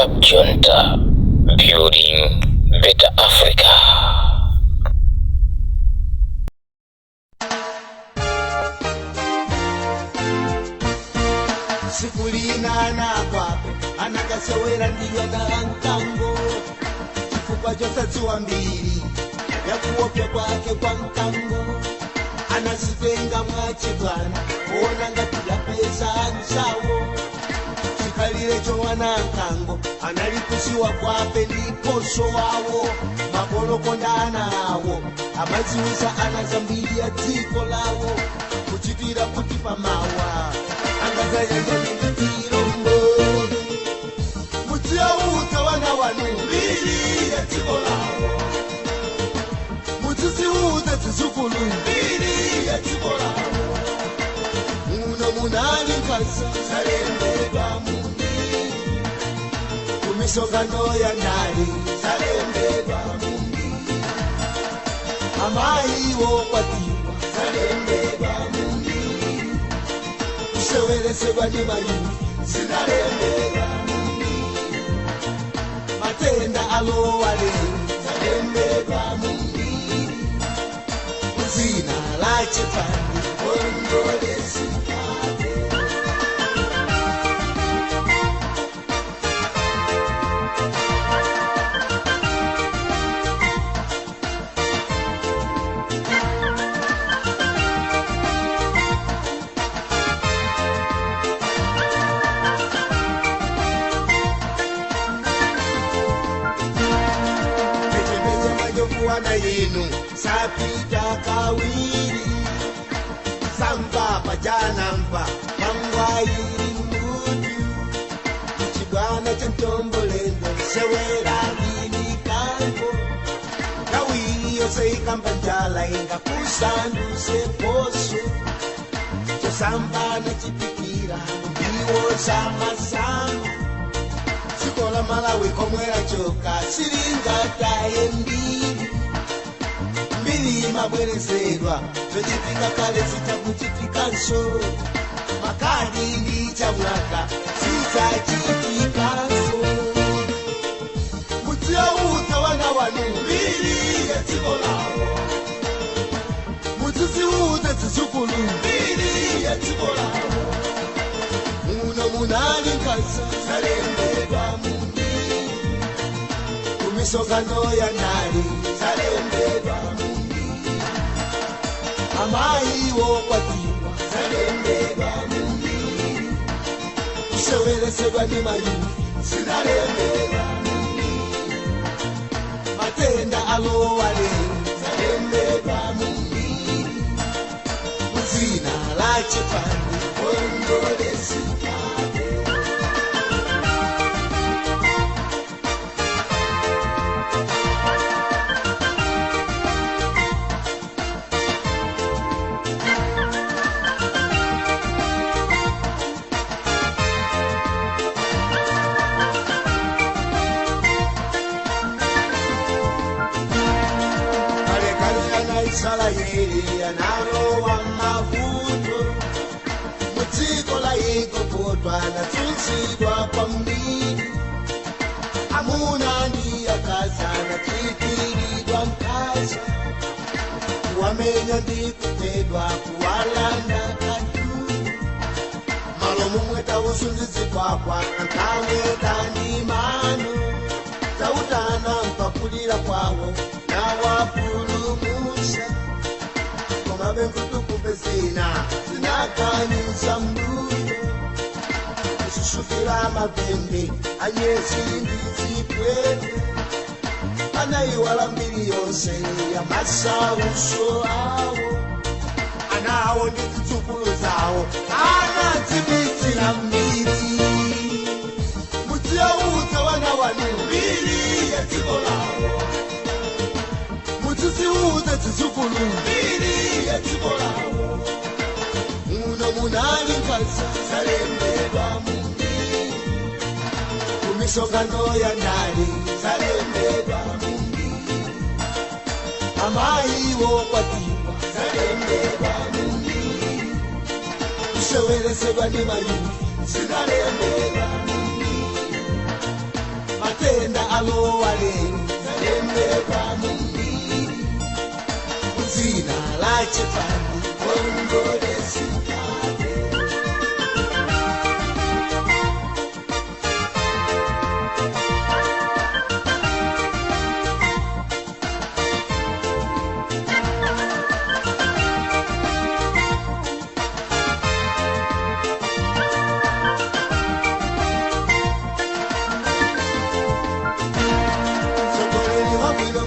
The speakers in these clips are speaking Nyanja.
Up Junta, building better Africa. Sikulina na kwape anakasewera ndiyo na nkango chifukwa chosadziwa mbiri ya kuopya kwake kwa nkango anazitenga mwachibwana kuona ngati yapeza nsawo chikalire chowana nkango analikusiwa kwape ndiponso wawo mapolokondana awo amaziwisa anazambiri ya dziko lawo kuchitira kuti pamawa Mutiauta wana wanubiri ya tibolawo Mutisiuta tizukulu mbiri ya tibolawo Muno munali nkasa salembeba mundi Kumisokano ya nali salembeba mundi Amaiwo kwatiwa salembeba mundi Sewelesebwa ni mayufi sinalembeba mundi Matenda alowale salembeba mundi Zina la chepani ondole sikate Wana yenu sapita kawiri Samba pajana mpa mangwairi mbudu Chibwana chantombolendo sewera hini kango Kawiri yose ikambanjala inga kusandu seposo Chosamba na chipikira mbiwo sama sama Sikola Malawi komwera choka siringa taendi Mbili mabwerezedwa Tojifika kale sita kuchifika nso Makadi ndi chamwaka sita chifika nso Mutia uta wana wanu mbili ya tibolawo Mutisi uta tizukulu mbili ya tibolawo Muno munali nkasa salembeba mundi Kumisokano ya nali salembeba mundi Amaiwo kwatiwa salembeba mundi Sewelesebwa ni mayufi sinalembeba mundi Matenda alowale salembeba mundi Zina la chepani ondole sikate Sala yeri anaro wa mavuto Mutiko la iko potwa na tunsidwa kwa mbili Amuna ndi akaza na titiridwa mkaza Kuwamenya ndi kupedwa kuwalanda katu Malomu mweta usunzizi kwakwa Ankamweta ndi mano Tautana mpakulira kwawo Na wapulu musa Koma benkutu kupesina Sinakanisa mbuyo Kusushukira mapembe Anyesi ndizipwete Anaiwala mbili yonse Ya masa uso awo Anawo ndizitsukulu zawo Anatibiti na mbili Mutia uta wana wanu mbili ya tibolawo Mutisi uta tizukulu mbili ya tibolawo Muno munali nkasa salembeba mundi Kumisokano ya nali salembeba mundi Amaiwo kwatiwa salembeba mundi Sewelesebwa ni mayufi sinalembeba mundi chepani kongole sikade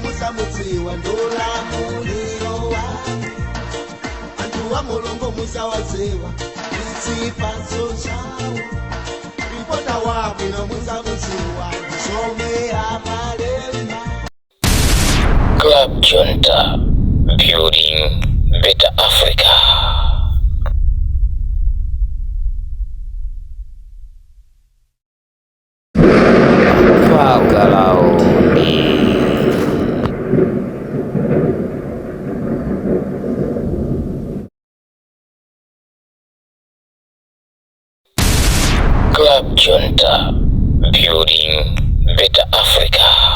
musamutiwa ndola muliro wake antu wa mulongo musawaziwa isipaso chawo ripota wabwino musamutiwa ndisome amalemba Club Junta, building better Africa. Club Junta, building better Africa.